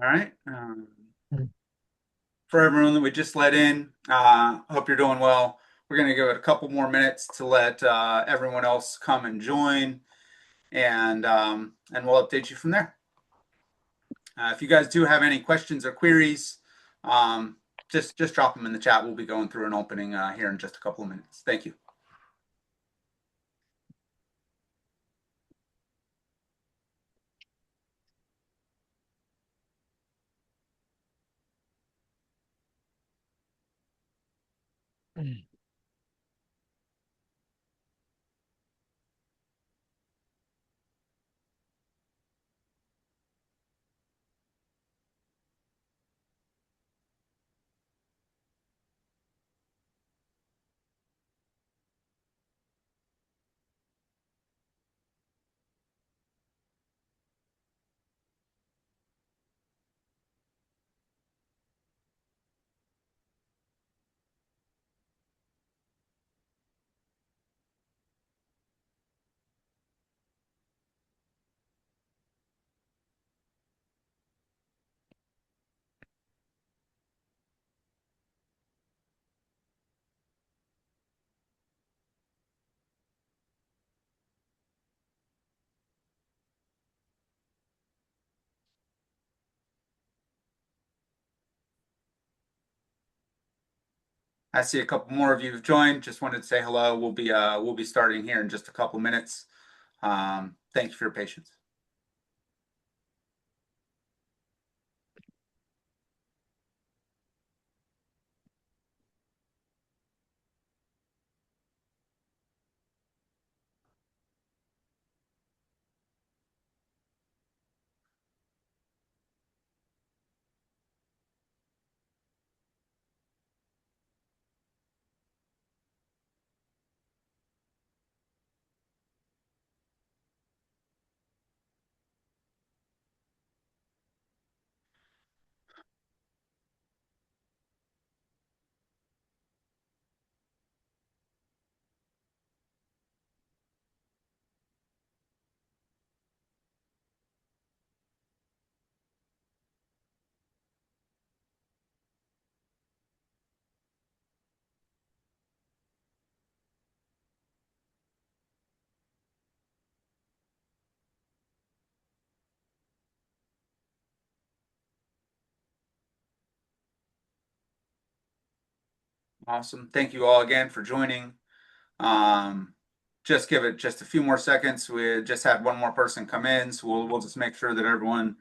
All right. For everyone that we just let in, hope you're doing well. We're going to give it a couple more minutes to let everyone else come and join, and we'll update you from there. If you guys do have any questions or queries, um, just drop them in the chat. We'll be going through an opening here in just a couple of minutes. Thank you. I see a couple more of you have joined. Just wanted to say hello. We'll be starting here in just a couple of minutes. Thank you for your patience. Awesome. Thank you all again for joining. Um, just give it just a few more seconds. We just had one more person come in, so we'll just make sure that everyone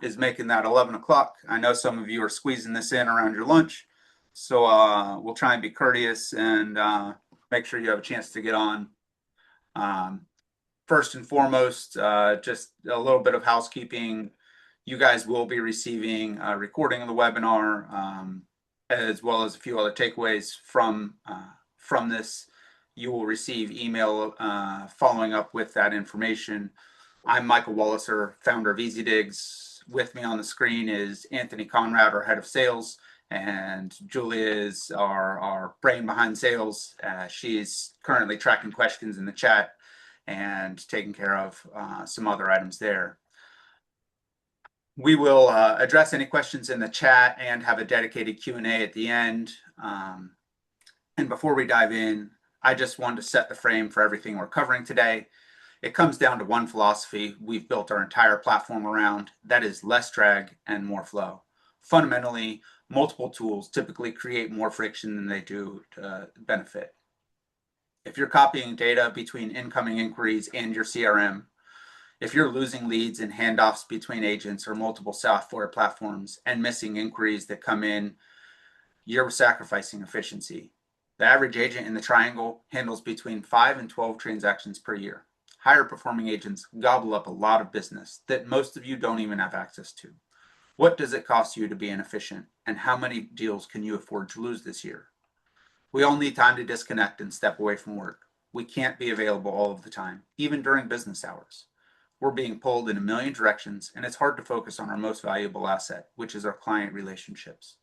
is making that 11 o'clock. I know some of you are squeezing this in around your lunch, so we'll try and be courteous and make sure you have a chance to get on. Um, First and foremost, just a little bit of housekeeping. You guys will be receiving a recording of the webinar, as well as a few other takeaways from this. You will receive email following up with that information. I'm Michael Walliser, founder of EasyDigz. With me on the screen is Anthony Conrad, our head of sales, and Julia is our brain behind sales. She's currently tracking questions in the chat and taking care of some other items there. We will address any questions in the chat and have a dedicated Q&A at the end. And before we dive in, I just wanted to set the frame for everything we're covering today. It comes down to one philosophy we've built our entire platform around, that is less drag and more flow. Fundamentally, multiple tools typically create more friction than they do benefit. If you're copying data between incoming inquiries and your CRM, if you're losing leads and handoffs between agents or multiple software platforms and missing inquiries that come in, you're sacrificing efficiency. The average agent in the triangle handles between 5 and 12 transactions per year. Higher performing agents gobble up a lot of business that most of you don't even have access to. What does it cost you to be inefficient, and how many deals can you afford to lose this year? We all need time to disconnect and step away from work. We can't be available all of the time, even during business hours. We're being pulled in a million directions, and it's hard to focus on our most valuable asset, which is our client relationships.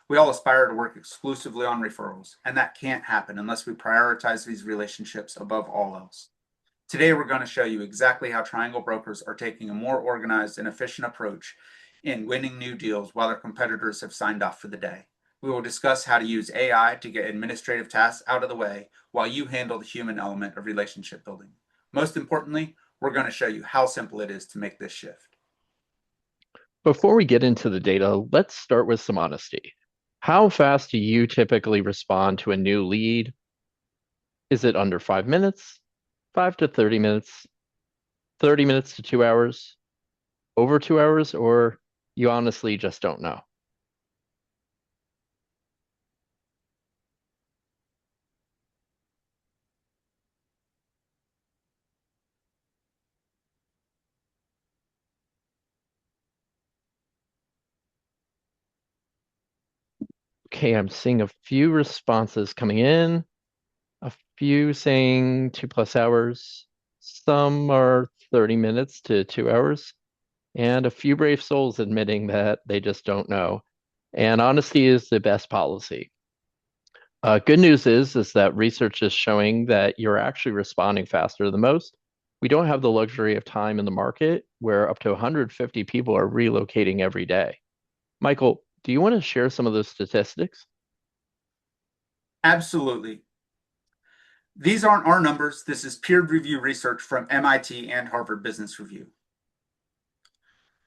We all aspire to work exclusively on referrals, and that can't happen unless we prioritize these relationships above all else. Today, we're going to show you exactly how Triangle brokers are taking a more organized and efficient approach in winning new deals while their competitors have signed off for the day. We will discuss how to use AI to get administrative tasks out of the way while you handle the human element of relationship building. Most importantly, we're going to show you how simple it is to make this shift. Before we get into the data, let's start with some honesty. How fast do you typically respond to a new lead? Is it under 5 minutes, 5 to 30 minutes, 30 minutes to 2 hours, over 2 hours, or you honestly just don't know? Okay, I'm seeing a few responses coming in, a few saying 2 plus hours, some are 30 minutes to 2 hours, and a few brave souls admitting that they just don't know. And honesty is the best policy. Good news is that research is showing that you're actually responding faster than most. We don't have the luxury of time in the market where up to 150 people are relocating every day. Michael, do you want to share some of those statistics? Absolutely. These aren't our numbers. This is peer review research from MIT and Harvard Business Review.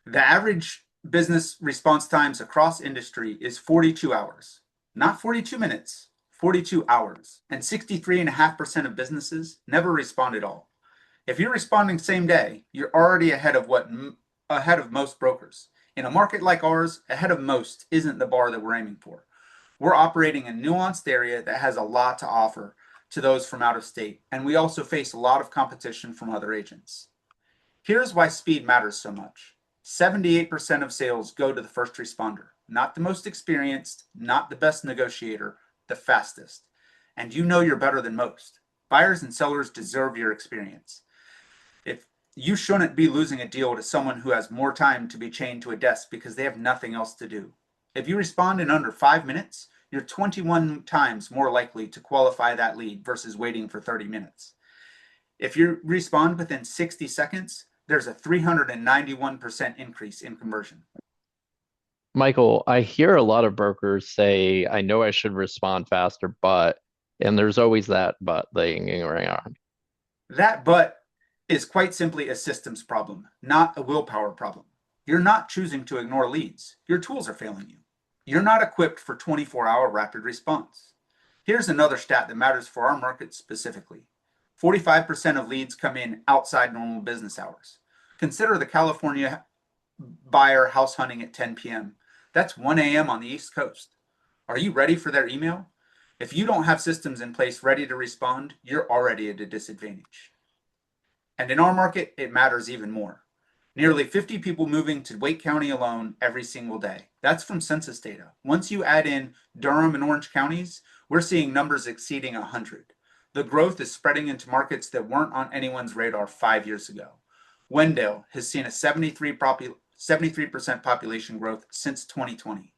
The average business response times across industry is 42 hours, not 42 minutes, 42 hours. And 63.5% of businesses never respond at all. If you're responding same day, you're already ahead of most brokers. In a market like ours, ahead of most isn't the bar that we're aiming for. We're operating in a nuanced area that has a lot to offer to those from out of state, and we also face a lot of competition from other agents. Here's why speed matters so much. 78% of sales go to the first responder, not the most experienced, not the best negotiator, the fastest. And you know you're better than most. Buyers and sellers deserve your experience. If you shouldn't be losing a deal to someone who has more time to be chained to a desk because they have nothing else to do. If you respond in under 5 minutes, you're 21 times more likely to qualify that lead versus waiting for 30 minutes. If you respond within 60 seconds, there's a 391% increase in conversion. Michael, I hear a lot of brokers say, I know I should respond faster, but, and there's always that but thing around. That but is quite simply a systems problem, not a willpower problem. You're not choosing to ignore leads. Your tools are failing you. You're not equipped for 24-hour rapid response. Here's another stat that matters for our market specifically. 45% of leads come in outside normal business hours. Consider the California buyer house hunting at 10 p.m. That's 1 a.m. on the East Coast. Are you ready for their email? If you don't have systems in place ready to respond, you're already at a disadvantage. And in our market, it matters even more. Nearly 50 people moving to Wake County alone every single day. That's from census data. Once you add in Durham and Orange counties, we're seeing numbers exceeding 100. The growth is spreading into markets that weren't on anyone's radar 5 years ago. Wendell has seen a 73% population growth since 2020.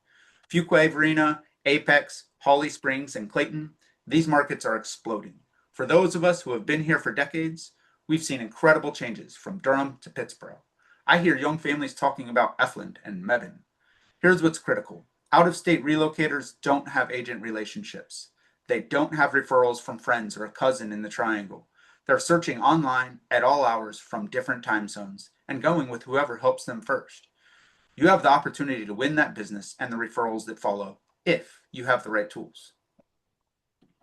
Fuquay-Varina, Apex, Holly Springs, and Clayton, these markets are exploding. For those of us who have been here for decades, we've seen incredible changes from Durham to Pittsburgh. I hear young families talking about Efland and Mebane. Here's what's critical. Out-of-state relocators don't have agent relationships. They don't have referrals from friends or a cousin in the triangle. They're searching online at all hours from different time zones and going with whoever helps them first. You have the opportunity to win that business and the referrals that follow if you have the right tools.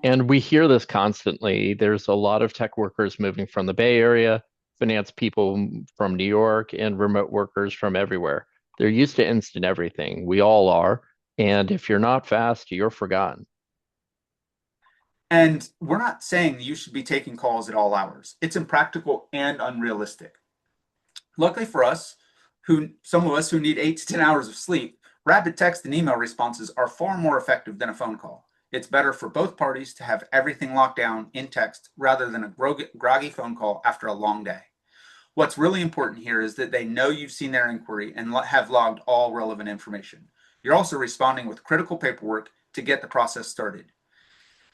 And we hear this constantly. There's a lot of tech workers moving from the Bay Area, finance people from New York, and remote workers from everywhere. They're used to instant everything. We all are. And if you're not fast, you're forgotten. And we're not saying you should be taking calls at all hours. It's impractical and unrealistic. Luckily for us, some of us who need 8 to 10 hours of sleep, rapid text and email responses are far more effective than a phone call. It's better for both parties to have everything locked down in text rather than a groggy phone call after a long day. What's really important here is that they know you've seen their inquiry and have logged all relevant information. You're also responding with critical paperwork to get the process started.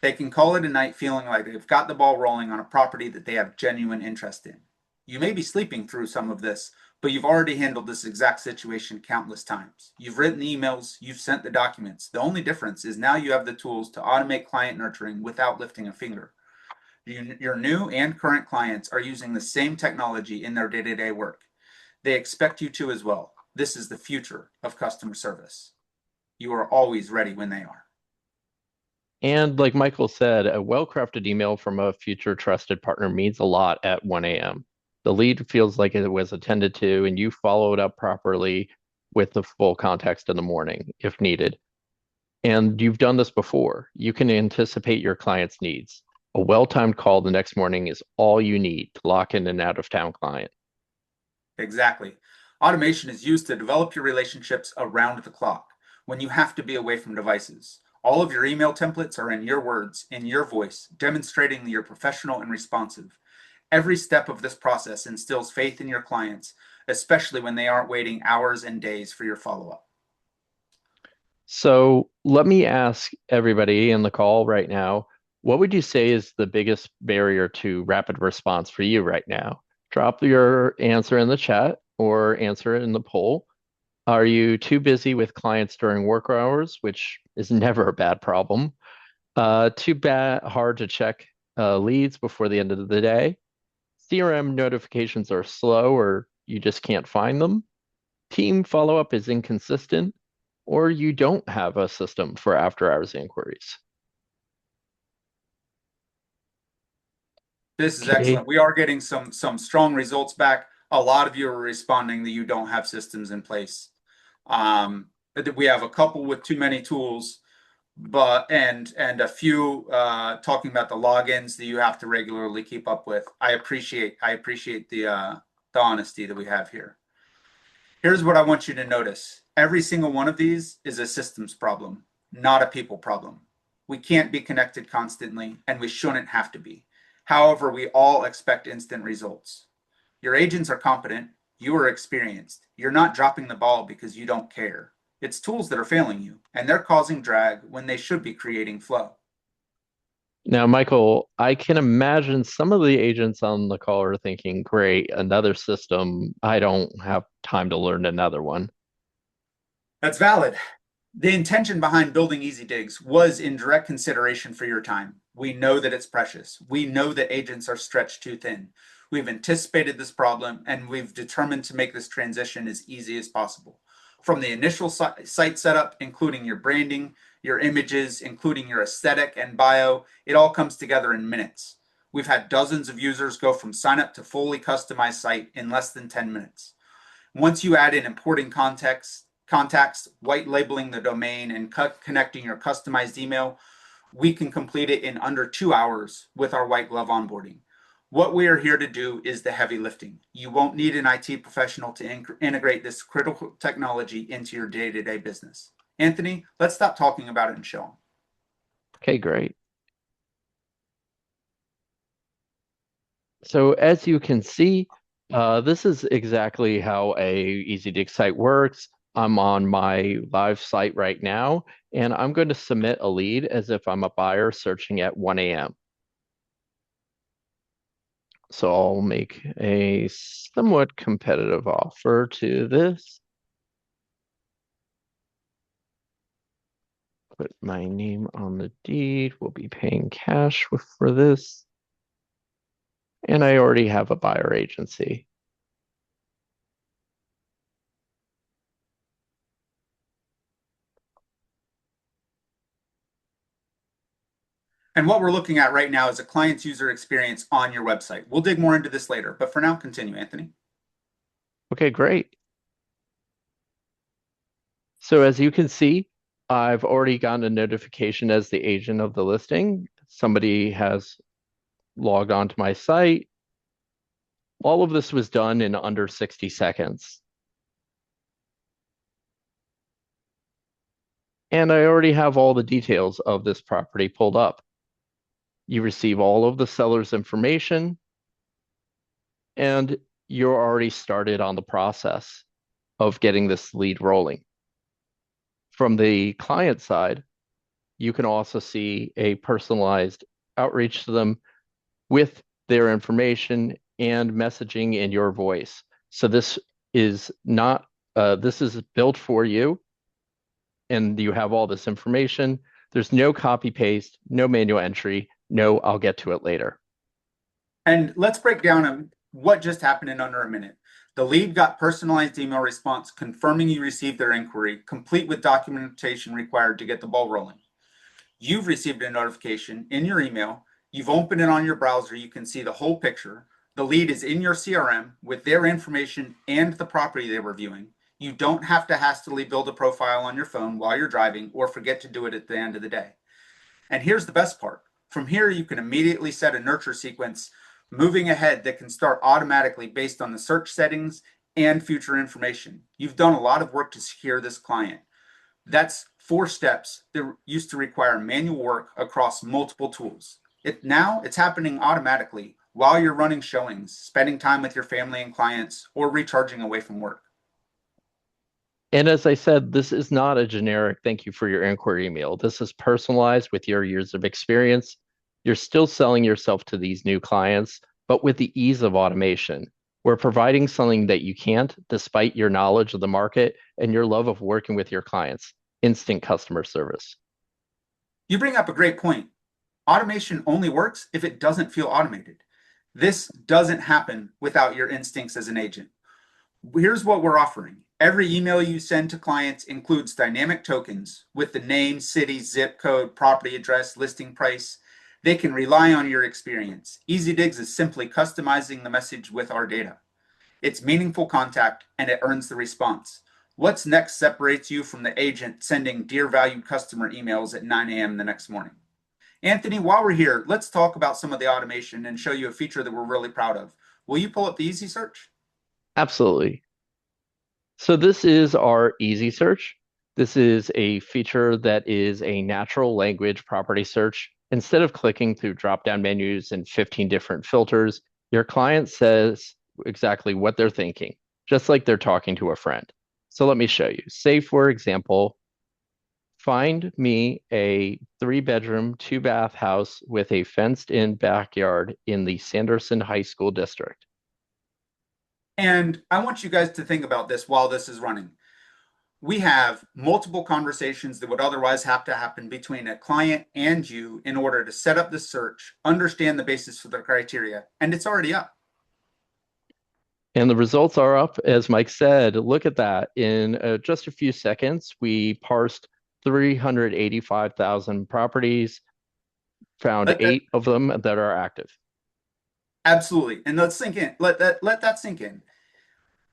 They can call it a night feeling like they've got the ball rolling on a property that they have genuine interest in. You may be sleeping through some of this, but you've already handled this exact situation countless times. You've written the emails, you've sent the documents. The only difference is now you have the tools to automate client nurturing without lifting a finger. Your new and current clients are using the same technology in their day-to-day work. They expect you to as well. This is the future of customer service. You are always ready when they are. And like Michael said, a well-crafted email from a future trusted partner means a lot at 1 a.m. The lead feels like it was attended to, and you followed up properly with the full context in the morning if needed. And you've done this before. You can anticipate your client's needs. A well-timed call the next morning is all you need to lock in an out-of-town client. Exactly. Automation is used to develop your relationships around the clock when you have to be away from devices. All of your email templates are in your words, in your voice, demonstrating that you're professional and responsive. Every step of this process instills faith in your clients, especially when they aren't waiting hours and days for your follow-up. So let me ask everybody in the call right now, what would you say is the biggest barrier to rapid response for you right now? Drop your answer in the chat or answer it in the poll. Are you too busy with clients during work hours, which is never a bad problem? Too bad, hard to check leads before the end of the day? CRM notifications are slow or you just can't find them? Team follow-up is inconsistent, or you don't have a system for after-hours inquiries. This is Okay, excellent. We are getting some strong results back. A lot of you are responding that you don't have systems in place. We have a couple with too many tools, but and a few talking about the logins that you have to regularly keep up with. I appreciate the honesty that we have here. Here's what I want you to notice. Every single one of these is a systems problem, not a people problem. We can't be connected constantly, and we shouldn't have to be. However, we all expect instant results. Your agents are competent. You are experienced. You're not dropping the ball because you don't care. It's tools that are failing you, and they're causing drag when they should be creating flow. now, Michael, I can imagine some of the agents on the call are thinking, great, another system. I don't have time to learn another one. That's valid. The intention behind building EasyDigz was in direct consideration for your time. We know that it's precious. We know that agents are stretched too thin. We've anticipated this problem and we've determined to make this transition as easy as possible. From the initial site setup, including your branding, your images, including your aesthetic and bio, it all comes together in minutes. We've had dozens of users go from sign up to fully customized site in less than 10 minutes. Once you add in importing contacts, white labeling the domain, and connecting your customized email, we can complete it in under 2 hours with our white glove onboarding. What we are here to do is the heavy lifting. You won't need an IT professional to integrate this critical technology into your day-to-day business. Anthony, let's stop talking about it and show them. Okay, great. So as you can see, this is exactly how a EasyDigz site works. I'm on my live site right now, and I'm going to submit a lead as if I'm a buyer searching at 1 a.m. So I'll make a somewhat competitive offer to this. Put my name on the deed. We'll be paying cash for this. And I already have a buyer agency. And what we're looking at right now is a client's user experience on your website. We'll dig more into this later, but for now, continue, Anthony. Okay, great. So as you can see, I've already gotten a notification as the agent of the listing. Somebody has logged onto my site. All of this was done in under 60 seconds. And I already have all the details of this property pulled up. You receive all of the seller's information, and you're already started on the process of getting this lead rolling. From the client side, you can also see a personalized outreach to them with their information and messaging in your voice. So this is not, this is built for you, and you have all this information. There's no copy paste, no manual entry, no, I'll get to it later. And let's break down what just happened in under a minute. The lead got personalized email response confirming you received their inquiry, complete with documentation required to get the ball rolling. You've received a notification in your email. You've opened it on your browser. You can see the whole picture. The lead is in your CRM with their information and the property they were viewing. You don't have to hastily build a profile on your phone while you're driving or forget to do it at the end of the day. And here's the best part. From here, you can immediately set a nurture sequence moving ahead that can start automatically based on the search settings and future information. You've done a lot of work to secure this client. That's 4 steps that used to require manual work across multiple tools. Now it's happening automatically while you're running showings, spending time with your family and clients, or recharging away from work. And as I said, this is not a generic thank you for your inquiry email. This is personalized with your years of experience. You're still selling yourself to these new clients, but with the ease of automation. We're providing something that you can't, despite your knowledge of the market and your love of working with your clients, instant customer service. You bring up a great point. Automation only works if it doesn't feel automated. This doesn't happen without your instincts as an agent. Here's what we're offering. Every email you send to clients includes dynamic tokens with the name, city, zip code, property address, listing price. They can rely on your experience. EasyDigz is simply customizing the message with our data. It's meaningful contact and it earns the response. What's next separates you from the agent sending dear valued customer emails at 9 a.m. the next morning? Anthony, while we're here, let's talk about some of the automation and show you a feature that we're really proud of. Will you pull up the Easy Search? Absolutely. So this is our easy search. This is a feature that is a natural language property search. Instead of clicking through drop-down menus and 15 different filters, your client says exactly what they're thinking, just like they're talking to a friend. So let me show you. Say, for example, find me a 3-bedroom, 2-bath house with a fenced-in backyard in the Sanderson High School district. And I want you guys to think about this while this is running. We have multiple conversations that would otherwise have to happen between a client and you in order to set up the search, understand the basis for the criteria, and it's already up. And the results are up, as Mike said. Look at that. In just a few seconds, we parsed 385,000 properties, found Let that 8 of them that are active. absolutely, and let's sink in. Let that sink in.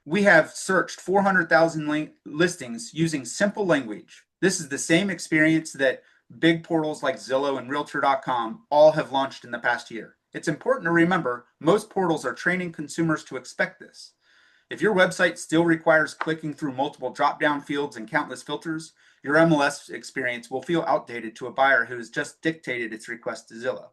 We have searched 400,000 listings using simple language. This is the same experience that big portals like Zillow and Realtor.com all have launched in the past year. It's important to remember most portals are training consumers to expect this. If your website still requires clicking through multiple drop-down fields and countless filters, your MLS experience will feel outdated to a buyer who has just dictated its request to Zillow.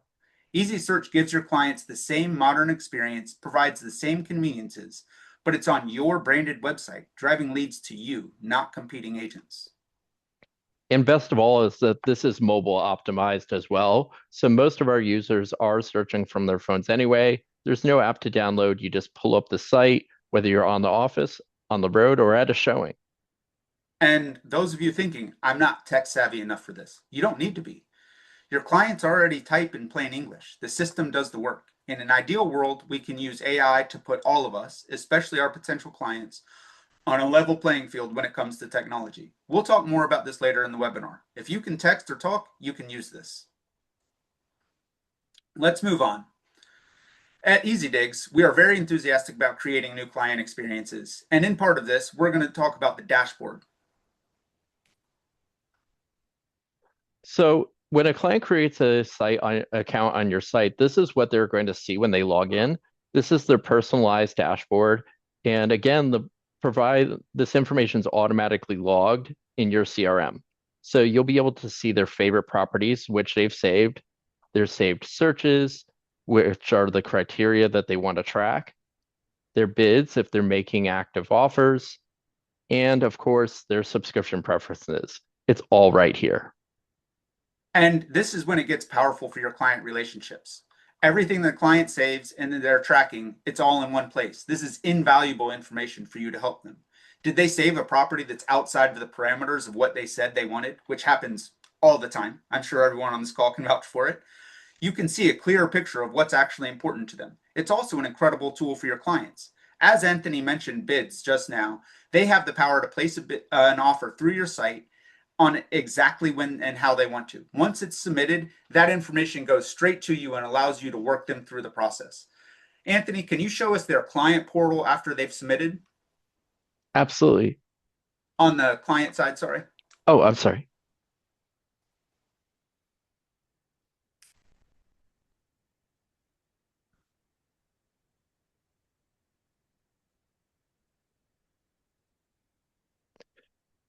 Easy Search gives your clients the same modern experience, provides the same conveniences, but it's on your branded website, driving leads to you, not competing agents. And best of all is that this is mobile optimized as well. So most of our users are searching from their phones anyway. There's no app to download. You just pull up the site, whether you're on the office, on the road, or at a showing. And those of you thinking, I'm not tech savvy enough for this, you don't need to be. Your clients already type in plain English. The system does the work. In an ideal world, we can use AI to put all of us, especially our potential clients, on a level playing field when it comes to technology. We'll talk more about this later in the webinar. If you can text or talk, you can use this. Let's move on. At EasyDigz, we are very enthusiastic about creating new client experiences. And in part of this, we're going to talk about the dashboard. So when a client creates a account on your site, this is what they're going to see when they log in. This is their personalized dashboard. And again, this information is automatically logged in your CRM. So you'll be able to see their favorite properties, which they've saved, their saved searches, which are the criteria that they want to track, their bids if they're making active offers, and of course, their subscription preferences. It's all right here. And this is when it gets powerful for your client relationships. Everything the client saves and that they're tracking, it's all in one place. This is invaluable information for you to help them. Did they save a property that's outside of the parameters of what they said they wanted, which happens all the time? I'm sure everyone on this call can vouch for it. You can see a clearer picture of what's actually important to them. It's also an incredible tool for your clients. As Anthony mentioned bids just now, they have the power to place an offer through your site on exactly when and how they want to. Once it's submitted, that information goes straight to you and allows you to work them through the process. Anthony, can you show us their client portal after they've submitted? Absolutely. On the client side, sorry. Oh, I'm sorry.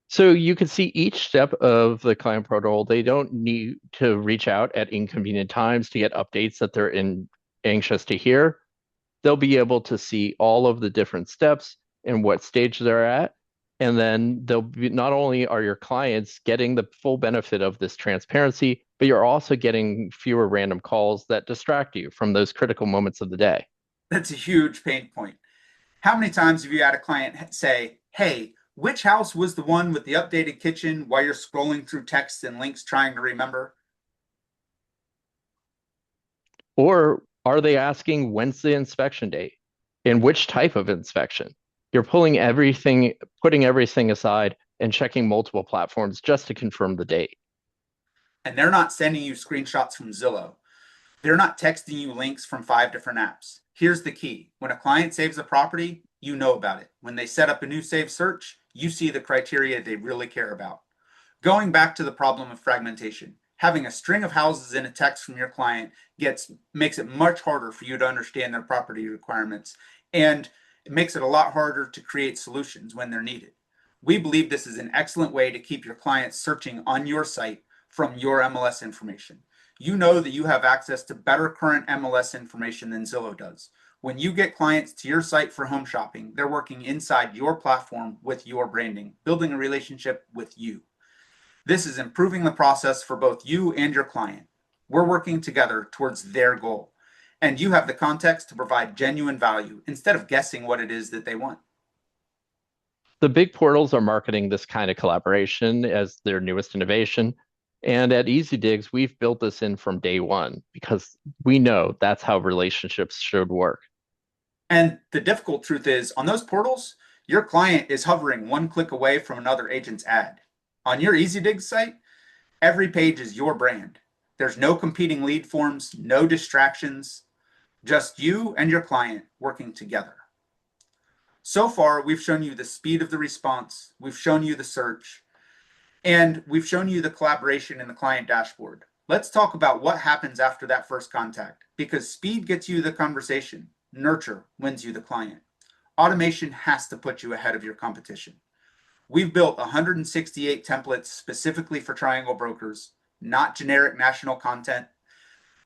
So you can see each step of the client portal. They don't need to reach out at inconvenient times to get updates that anxious to hear. They'll be able to see all of the different steps and what stage they're at. And then not only are your clients getting the full benefit of this transparency, but you're also getting fewer random calls that distract you from those critical moments of the day. That's a huge pain point. How many times have you had a client say, hey, which house was the one with the updated kitchen while you're scrolling through texts and links trying to remember? Or are they asking when's the inspection date and which type of inspection? You're putting everything aside and checking multiple platforms just to confirm the date. And they're not sending you screenshots from Zillow. They're not texting you links from 5 different apps. Here's the key. When a client saves a property, you know about it. When they set up a new save search, you see the criteria they really care about. Going back to the problem of fragmentation, having a string of houses in a text from your client makes it much harder for you to understand their property requirements, and it makes it a lot harder to create solutions when they're needed. We believe this is an excellent way to keep your clients searching on your site from your MLS information. You know that you have access to better current MLS information than Zillow does. When you get clients to your site for home shopping, they're working inside your platform with your branding, building a relationship with you. This is improving the process for both you and your client. We're working together towards their goal, and you have the context to provide genuine value instead of guessing what it is that they want. The big portals are marketing this kind of collaboration as their newest innovation. And at EasyDigz, we've built this in from day one because we know that's how relationships should work. And the difficult truth is, on those portals, your client is hovering one click away from another agent's ad. On your EasyDigz site, every page is your brand. There's no competing lead forms, no distractions, just you and your client working together. So far, we've shown you the speed of the response, we've shown you the search, and we've shown you the collaboration in the client dashboard. Let's talk about what happens after that first contact, because speed gets you the conversation, nurture wins you the client. Automation has to put you ahead of your competition. We've built 168 templates specifically for triangle brokers, not generic national content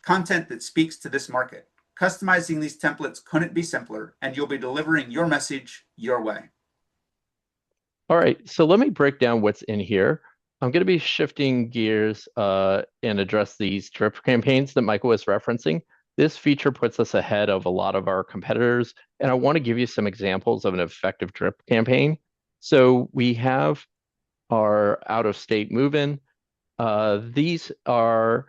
that speaks to this market. Customizing these templates couldn't be simpler, and you'll be delivering your message your way. All right, so let me break down what's in here. I'm going to be shifting gears and address these drip campaigns that Michael was referencing. This feature puts us ahead of a lot of our competitors, and I want to give you some examples of an effective drip campaign. So we have our out-of-state move-in. These are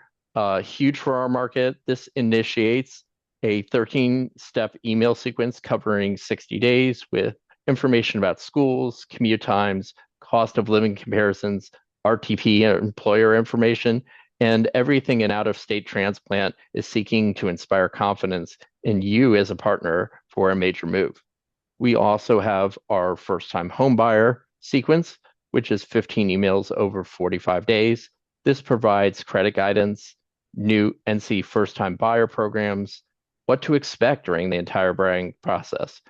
huge for our market. This initiates a 13-step email sequence covering 60 days with information about schools, commute times, cost of living comparisons, RTP, employer information, and everything an out-of-state transplant is seeking to inspire confidence in you as a partner for a major move. We also have our first-time homebuyer sequence, which is 15 emails over 45 days. This provides credit guidance, new NC first-time buyer programs, what to expect during the entire buying process.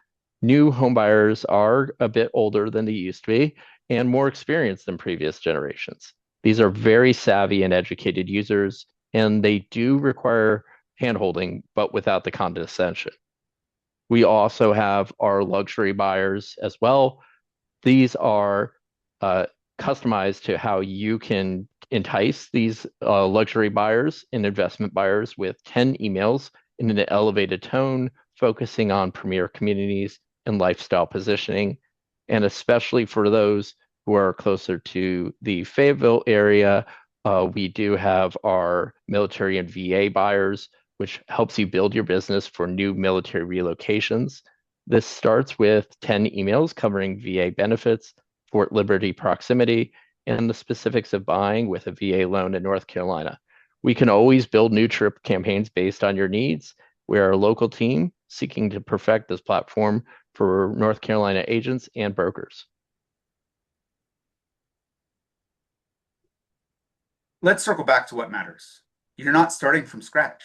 New homebuyers are a bit older than they used to be and more experienced than previous generations. These are very savvy and educated users, and they do require handholding, but without the condescension. We also have our luxury buyers as well. These are customized to how you can entice these luxury buyers and investment buyers with 10 emails in an elevated tone, focusing on premier communities and lifestyle positioning. And especially for those who are closer to the Fayetteville area, we do have our military and VA buyers, which helps you build your business for new military relocations. This starts with 10 emails covering VA benefits, Fort Liberty proximity, and the specifics of buying with a VA loan in North Carolina. We can always build new trip campaigns based on your needs. We are a local team seeking to perfect this platform for North Carolina agents and brokers. Let's circle back to what matters. You're not starting from scratch.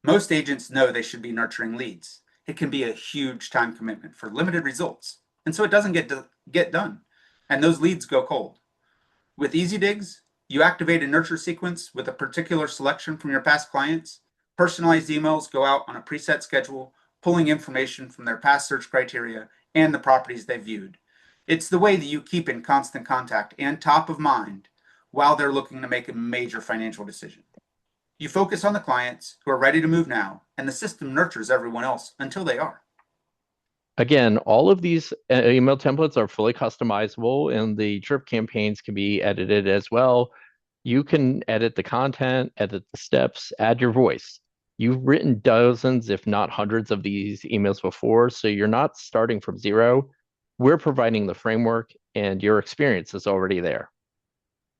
Most agents know they should be nurturing leads. It can be a huge time commitment for limited results, and so it doesn't get done, and those leads go cold. With EasyDigz, you activate a nurture sequence with a particular selection from your past clients. Personalized emails go out on a preset schedule, pulling information from their past search criteria and the properties they viewed. It's the way that you keep in constant contact and top of mind while they're looking to make a major financial decision. You focus on the clients who are ready to move now, and the system nurtures everyone else until they are. Again, all of these email templates are fully customizable, and the drip campaigns can be edited as well. You can edit the content, edit the steps, add your voice. You've written dozens, if not hundreds, of these emails before, so you're not starting from zero. We're providing the framework, and your experience is already there.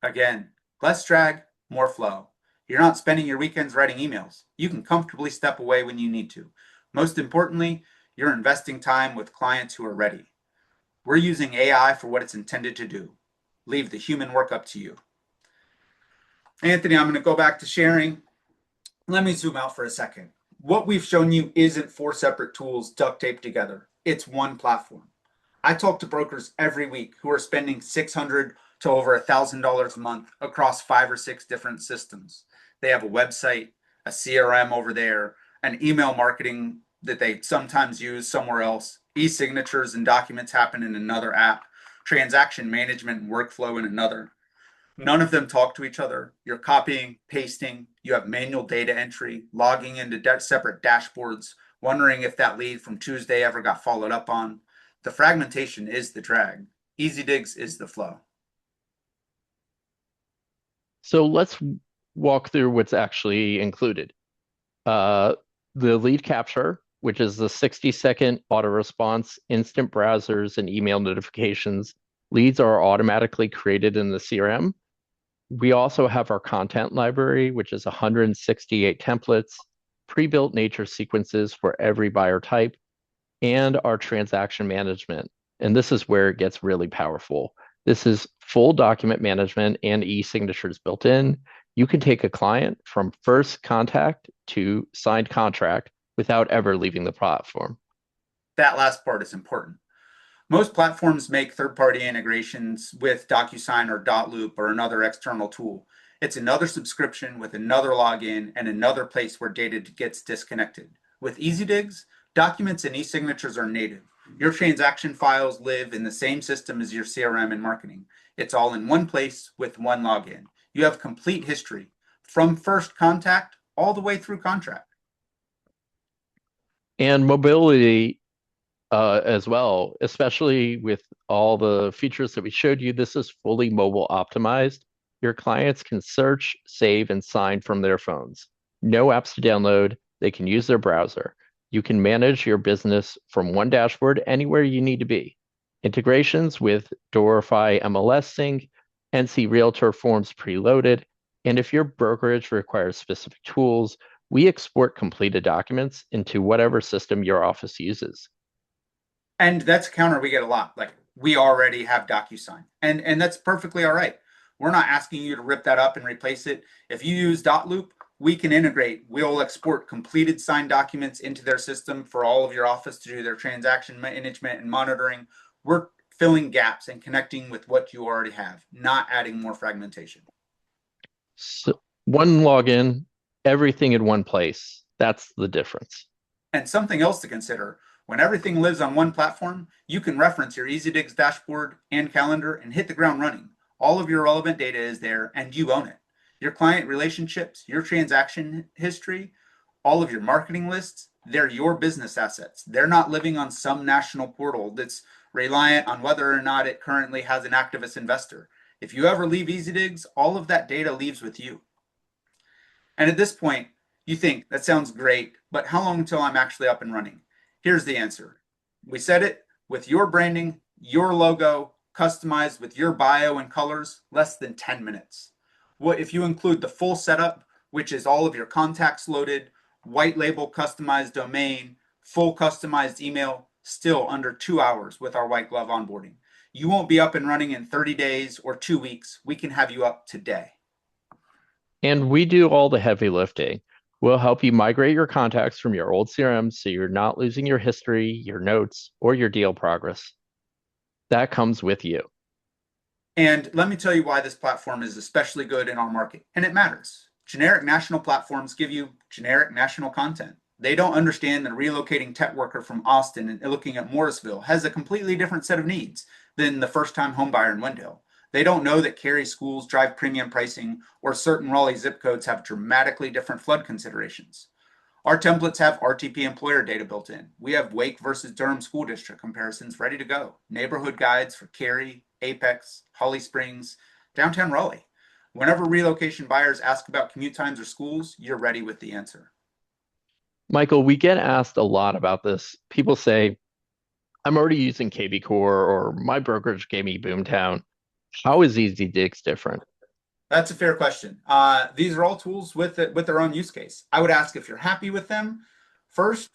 Again, less drag, more flow. You're not spending your weekends writing emails. You can comfortably step away when you need to. Most importantly, you're investing time with clients who are ready. We're using AI for what it's intended to do. Leave the human work up to you. Anthony, I'm going to go back to sharing. Let me zoom out for a second. What we've shown you isn't 4 separate tools duct taped together. It's one platform. I talk to brokers every week who are spending $600 to over $1,000 a month across 5 or 6 different systems. They have a website, a CRM over there, an email marketing that they sometimes use somewhere else, e-signatures and documents happen in another app, transaction management and workflow in another. None of them talk to each other. You're copying, pasting, you have manual data entry, logging into separate dashboards, wondering if that lead from Tuesday ever got followed up on. The fragmentation is the drag. EasyDigz is the flow. So let's walk through what's actually included. The lead capture, which is the 60-second auto response, instant browsers, and email notifications. Leads are automatically created in the CRM. We also have our content library, which is 168 templates, pre-built nature sequences for every buyer type, and our transaction management. And this is where it gets really powerful. This is full document management and e-signatures built in. You can take a client from first contact to signed contract without ever leaving the platform. That last part is important. Most platforms make third-party integrations with DocuSign or Dotloop or another external tool. It's another subscription with another login and another place where data gets disconnected. With EasyDigz, documents and e-signatures are native. Your transaction files live in the same system as your CRM and marketing. It's all in one place with one login. You have complete history from first contact all the way through contract. And mobility as well, especially with all the features that we showed you. This is fully mobile optimized. Your clients can search, save, and sign from their phones. No apps to download. They can use their browser. You can manage your business from one dashboard anywhere you need to be. Integrations with Dorify MLS Sync, NC Realtor forms preloaded, and if your brokerage requires specific tools, we export completed documents into whatever system your office uses. And that's a counter we get a lot. Like, we already have DocuSign, and that's perfectly all right. We're not asking you to rip that up and replace it. If you use Dotloop, we can integrate. We'll export completed signed documents into their system for all of your office to do their transaction management and monitoring. We're filling gaps and connecting with what you already have, not adding more fragmentation. So one login, everything in one place. That's the difference. And something else to consider, when everything lives on one platform, you can reference your EasyDigz dashboard and calendar and hit the ground running. All of your relevant data is there and you own it. Your client relationships, your transaction history, All of your marketing lists, they're your business assets. They're not living on some national portal that's reliant on whether or not it currently has an activist investor. If you ever leave EasyDigz, all of that data leaves with you. And at this point, you think that sounds great, but how long until I'm actually up and running? Here's the answer. We said it with your branding, your logo, customized with your bio and colors, less than 10 minutes. What if you include the full setup, which is all of your contacts loaded, white label customized domain, full customized email, still under 2 hours with our white glove onboarding. You won't be up and running in 30 days or 2 weeks. We can have you up today. And we do all the heavy lifting. We'll help you migrate your contacts from your old CRM so you're not losing your history, your notes, or your deal progress. That comes with you. And let me tell you why this platform is especially good in our market. And it matters. Generic national platforms give you generic national content. They don't understand that a relocating tech worker from Austin and looking at Morrisville has a completely different set of needs than the first-time homebuyer in Wendell. They don't know that Cary schools drive premium pricing or certain Raleigh zip codes have dramatically different flood considerations. Our templates have RTP employer data built in. We have Wake versus Durham school district comparisons ready to go. Neighborhood guides for Cary, Apex, Holly Springs, downtown Raleigh. Whenever relocation buyers ask about commute times or schools, you're ready with the answer. Michael, we get asked a lot about this. People say, I'm already using KB Core or my brokerage gave me Boomtown. How is EasyDigz different? That's a fair question. These are all tools with their own use case. I would ask if you're happy with them. First,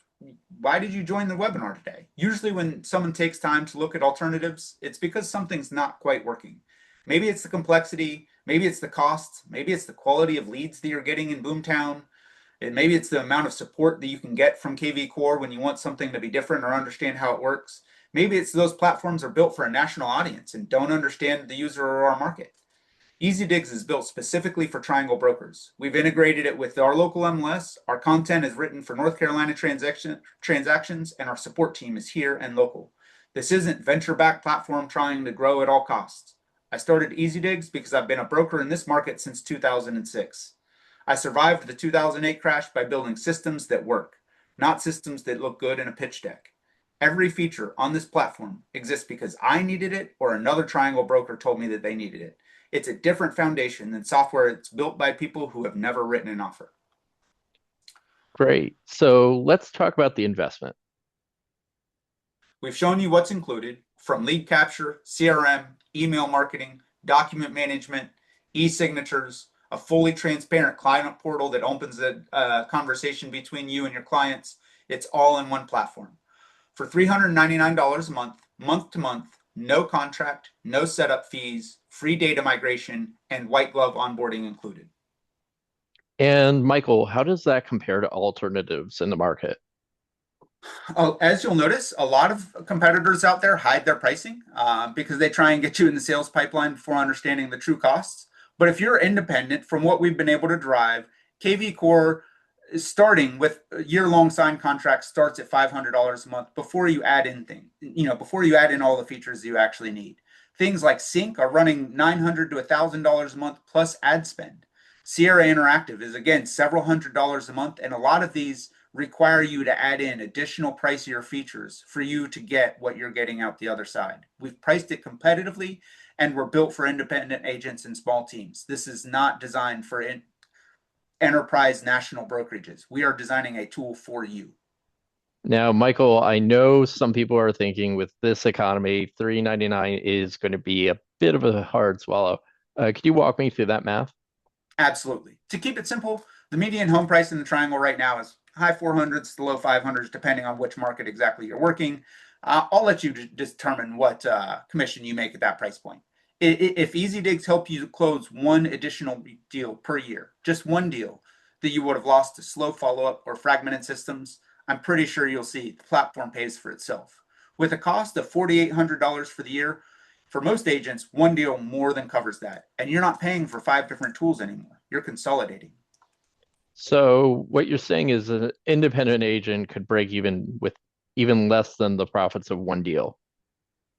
why did you join the webinar today? Usually when someone takes time to look at alternatives, it's because something's not quite working. Maybe it's the complexity, maybe it's the cost, maybe it's the quality of leads that you're getting in Boomtown, and maybe it's the amount of support that you can get from KV Core when you want something to be different or understand how it works. Maybe it's those platforms are built for a national audience and don't understand the user or our market. EasyDigz is built specifically for triangle brokers. We've integrated it with our local MLS. Our content is written for North Carolina transactions, and our support team is here and local. This isn't venture-backed platform trying to grow at all costs. I started EasyDigz because I've been a broker in this market since 2006. I survived the 2008 crash by building systems that work, not systems that look good in a pitch deck. Every feature on this platform exists because I needed it or another triangle broker told me that they needed it. It's a different foundation than software that's built by people who have never written an offer. Great. So let's talk about the investment. We've shown you what's included from lead capture, CRM, email marketing, document management, e-signatures, a fully transparent client portal that opens a conversation between you and your clients. It's all in one platform. For $399 a month, month to month, no contract, no setup fees, free data migration, and white glove onboarding included. And Michael, how does that compare to alternatives in the market? Oh, as you'll notice, a lot of competitors out there hide their pricing because they try and get you in the sales pipeline before understanding the true costs. But if you're independent from what we've been able to drive, KV Core is starting with a year-long signed contract starts at $500 a month before you add in before you add in all the features you actually need. Things like Sync are running $900 to $1,000 a month plus ad spend. Sierra Interactive is again several $100s a month, and a lot of these require you to add in additional pricier features for you to get what you're getting out the other side. We've priced it competitively and we're built for independent agents and small teams. This is not designed for enterprise national brokerages. We are designing a tool for you. Now, Michael, I know some people are thinking with this economy, $399 is going to be a bit of a hard swallow. Could you walk me through that math? Absolutely. To keep it simple, the median home price in the triangle right now is high 400s to low 500s, depending on which market exactly you're working. I'll let you determine what commission you make at that price point. If EasyDigz help you close one additional deal per year, just one deal that you would have lost to slow follow-up or fragmented systems, I'm pretty sure you'll see the platform pays for itself. With a cost of $4,800 for the year, for most agents, one deal more than covers that. And you're not paying for 5 different tools anymore. You're consolidating. So what you're saying is an independent agent could break even with even less than the profits of one deal.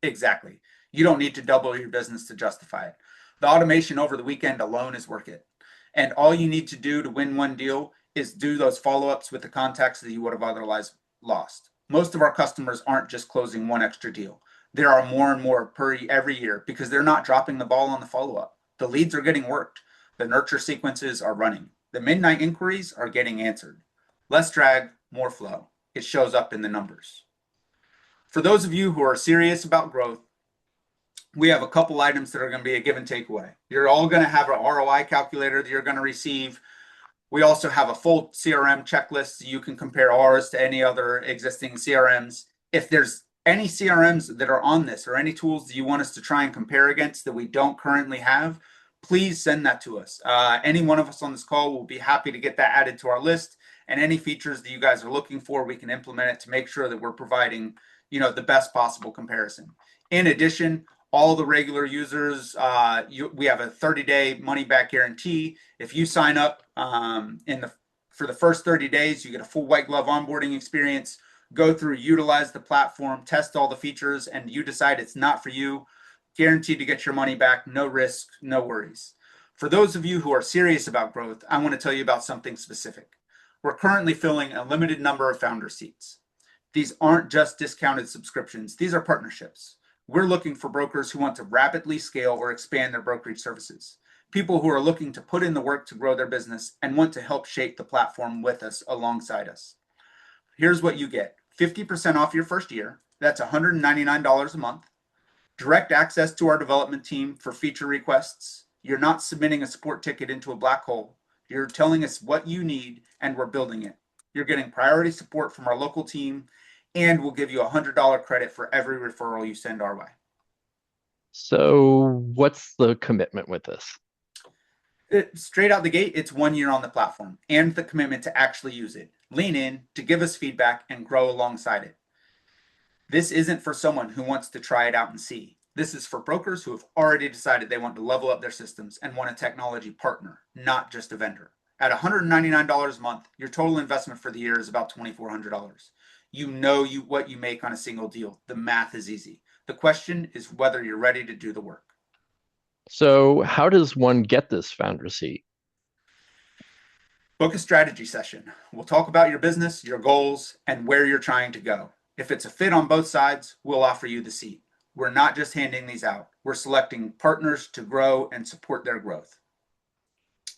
Exactly. You don't need to double your business to justify it. The automation over the weekend alone is worth it. And all you need to do to win one deal is do those follow-ups with the contacts that you would have otherwise lost. Most of our customers aren't just closing one extra deal. There are more and more every year because they're not dropping the ball on the follow-up. The leads are getting worked. The nurture sequences are running. The midnight inquiries are getting answered. Less drag, more flow. It shows up in the numbers. For those of you who are serious about growth, we have a couple items that are going to be a give and take away. You're all going to have an ROI calculator that you're going to receive. We also have a full CRM checklist so you can compare ours to any other existing CRMs. If there's any CRMs that are on this or any tools that you want us to try and compare against that we don't currently have, please send that to us. Any one of us on this call will be happy to get that added to our list, and any features that you guys are looking for, we can implement it to make sure that we're providing, the best possible comparison. In addition, all the regular users, we have a 30-day money-back guarantee. If you sign up for the first 30 days, you get a full white glove onboarding experience. Go through, utilize the platform, test all the features, and you decide it's not for you, guaranteed to get your money back, no risk, no worries. For those of you who are serious about growth, I want to tell you about something specific. We're currently filling a limited number of founder seats. These aren't just discounted subscriptions. These are partnerships. We're looking for brokers who want to rapidly scale or expand their brokerage services. People who are looking to put in the work to grow their business and want to help shape the platform with us, alongside us. Here's what you get. 50% off your first year. That's $199 a month. Direct access to our development team for feature requests. You're not submitting a support ticket into a black hole. You're telling us what you need and we're building it. You're getting priority support from our local team, and we'll give you a $100 credit for every referral you send our way. So what's the commitment with this? Straight out the gate, it's 1 year on the platform and the commitment to actually use it. Lean in, to give us feedback, and grow alongside it. This isn't for someone who wants to try it out and see. This is for brokers who have already decided they want to level up their systems and want a technology partner, not just a vendor. At $199 a month, your total investment for the year is about $2,400. You know what you make on a single deal. The math is easy. The question is whether you're ready to do the work. So how does one get this founder seat? Book a strategy session. We'll talk about your business, your goals, and where you're trying to go. If it's a fit on both sides, we'll offer you the seat. We're not just handing these out. We're selecting partners to grow and support their growth.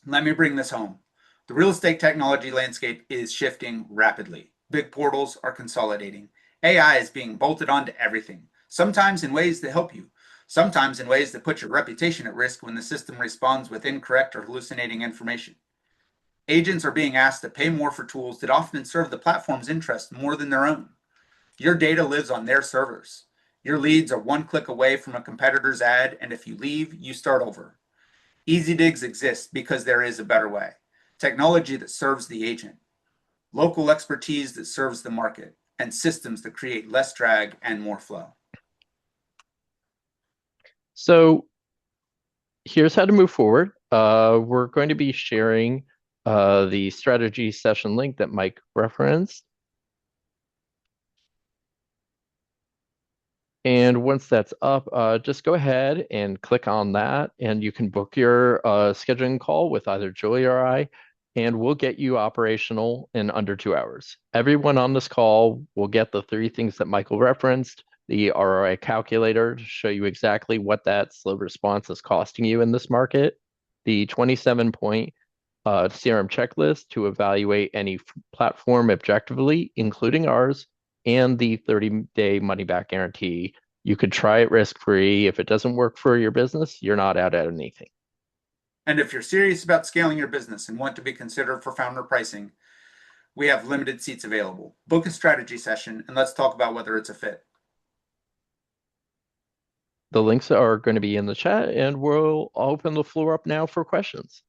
Let me bring this home. The real estate technology landscape is shifting rapidly. Big portals are consolidating. AI is being bolted onto everything, sometimes in ways that help you, sometimes in ways that put your reputation at risk when the system responds with incorrect or hallucinating information. Agents are being asked to pay more for tools that often serve the platform's interest more than their own. Your data lives on their servers. Your leads are one click away from a competitor's ad, and if you leave, you start over. EasyDigz exists because there is a better way. Technology that serves the agent, local expertise that serves the market, and systems that create less drag and more flow. So here's how to move forward. We're going to be sharing the strategy session link that Mike referenced. And once that's up, just go ahead and click on that, and you can book your scheduling call with either Julie or I, and we'll get you operational in under 2 hours. Everyone on this call will get the 3 things that Michael referenced, the ROI calculator to show you exactly what that slow response is costing you in this market, the 27-point CRM checklist to evaluate any platform objectively, including ours, and the 30-day money-back guarantee. You could try it risk-free. If it doesn't work for your business, you're not out at anything. And if you're serious about scaling your business and want to be considered for founder pricing, we have limited seats available. Book a strategy session and let's talk about whether it's a fit. The links are going to be in the chat, and we'll open the floor up now for questions.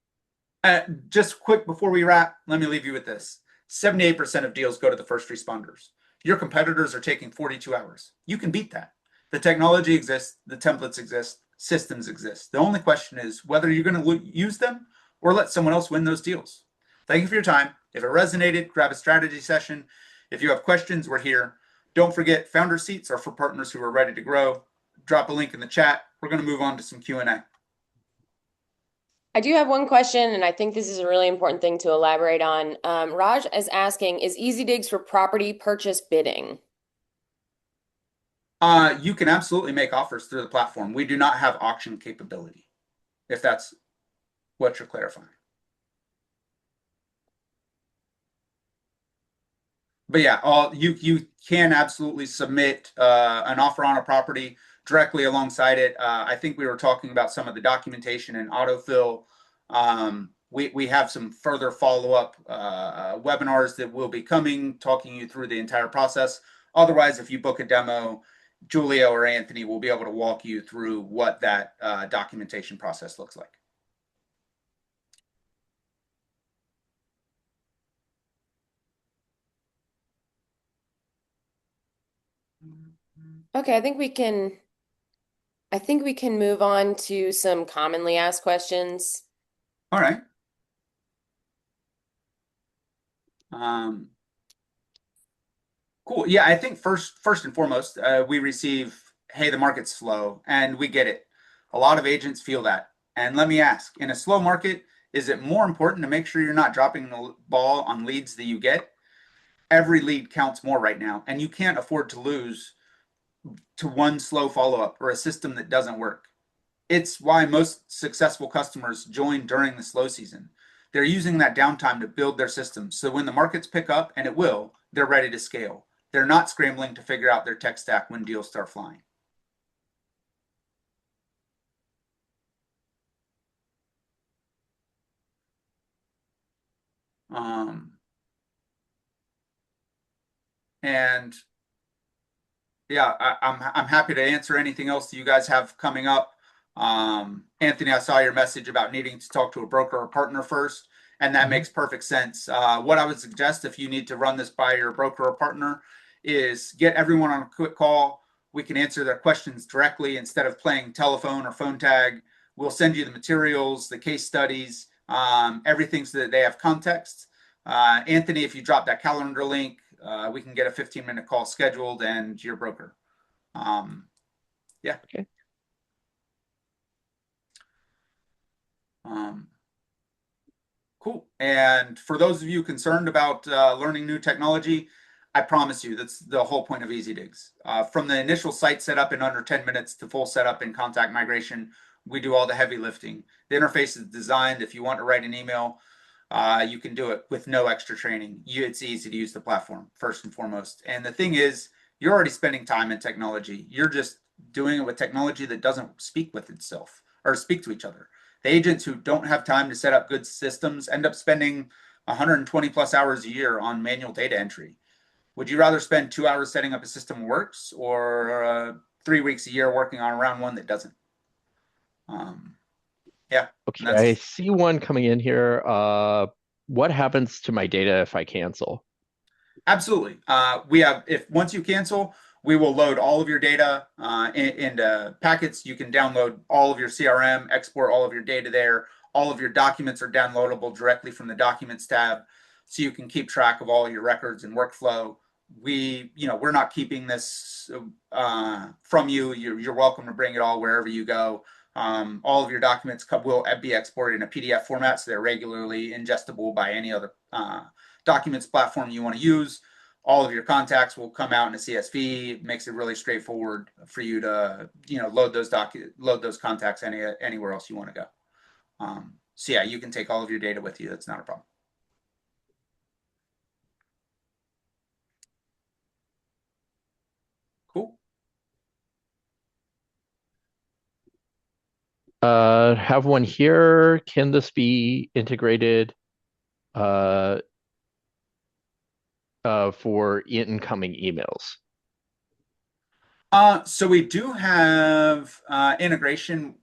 Just quick before we wrap, let me leave you with this. 78% of deals go to the first responders. Your competitors are taking 42 hours. You can beat that. The technology exists, the templates exist, systems exist. The only question is whether you're going to use them or let someone else win those deals. Thank you for your time. If it resonated, grab a strategy session. If you have questions, we're here. Don't forget, founder seats are for partners who are ready to grow. Drop a link in the chat. We're going to move on to some Q&A. I do have one question, and I think this is a really important thing to elaborate on. Raj is asking, is EasyDigz for property purchase bidding? You can absolutely make offers through the platform. We do not have auction capability, if that's what you're clarifying. But yeah, you can absolutely submit an offer on a property directly alongside it. I think we were talking about some of the documentation and autofill. We have some further follow-up webinars that will be coming, talking you through the entire process. Otherwise, if you book a demo, Julia or Anthony will be able to walk you through what that documentation process looks like. Okay, I think we can move on to some commonly asked questions. All right. Um, Cool. Yeah, I think first and foremost, we receive, hey, the market's slow, and we get it. A lot of agents feel that. And let me ask, in a slow market, is it more important to make sure you're not dropping the ball on leads that you get? Every lead counts more right now, and you can't afford to lose to one slow follow-up or a system that doesn't work. It's why most successful customers join during the slow season. They're using that downtime to build their systems. So when the markets pick up, and it will, they're ready to scale. They're not scrambling to figure out their tech stack when deals start flying. Um, and yeah, I'm happy to answer anything else that you guys have coming up. Anthony, I saw your message about needing to talk to a broker or partner first, and that Mhm. makes perfect sense. What I would suggest if you need to run this by your broker or partner is get everyone on a quick call. We can answer their questions directly instead of playing telephone or phone tag. We'll send you the materials, the case studies, everything so that they have context. Anthony, if you drop that calendar link, we can get a 15-minute call scheduled and your broker. Um, yeah. Okay. Um, cool. And for those of you concerned about learning new technology, I promise you that's the whole point of EasyDigz. From the initial site setup in under 10 minutes to full setup and contact migration, we do all the heavy lifting. The interface is designed if you want to write an email, you can do it with no extra training. It's easy to use the platform, first and foremost. And the thing is, you're already spending time in technology. You're just doing it with technology that doesn't speak with itself or speak to each other. The agents who don't have time to set up good systems end up spending 120 plus hours a year on manual data entry. Would you rather spend 2 hours setting up a system that works or 3 weeks a year working on around one that doesn't? Um, yeah, and Okay, I that's see one coming in here. What happens to my data if I cancel? absolutely. We have, if once you cancel, we will load all of your data into packets. You can download all of your CRM, export all of your data there. All of your documents are downloadable directly from the Documents tab, so you can keep track of all your records and workflow. We're not keeping this from you. You're welcome to bring it all wherever you go. All of your documents will be exported in a PDF format, so they're regularly ingestible by any other documents platform you want to use. All of your contacts will come out in a CSV. It makes it really straightforward for you to load those contacts anywhere else you want to go. So yeah, you can take all of your data with you. That's not a problem. Cool. Have one here. Can this be integrated uh, for incoming emails? So we do have integration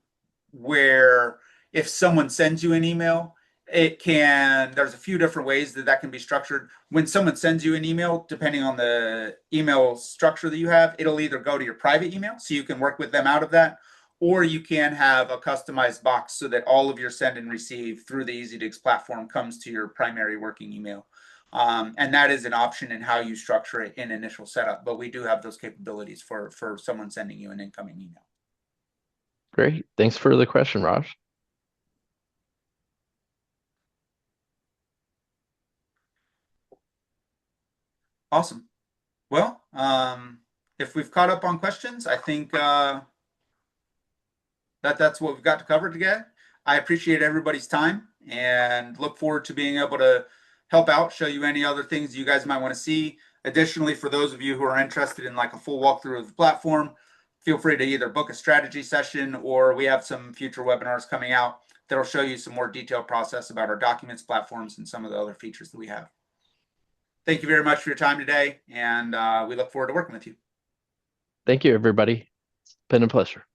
where if someone sends you an email, there's a few different ways that can be structured. When someone sends you an email, depending on the email structure that you have, it'll either go to your private email, so you can work with them out of that, or you can have a customized box so that all of your send and receive through the EasyDigz platform comes to your primary working email. And that is an option in how you structure it in initial setup, but we do have those capabilities for someone sending you an incoming email. Great. Thanks for the question, Raj. Awesome. Well, if we've caught up on questions, I think that's what we've got to cover today. I appreciate everybody's time and look forward to being able to help out, show you any other things you guys might want to see. Additionally, for those of you who are interested in like a full walkthrough of the platform, feel free to either book a strategy session, or we have some future webinars coming out that'll show you some more detailed process about our documents, platforms, and some of the other features that we have. Thank you very much for your time today, and we look forward to working with you. Thank you, everybody. It's been a pleasure.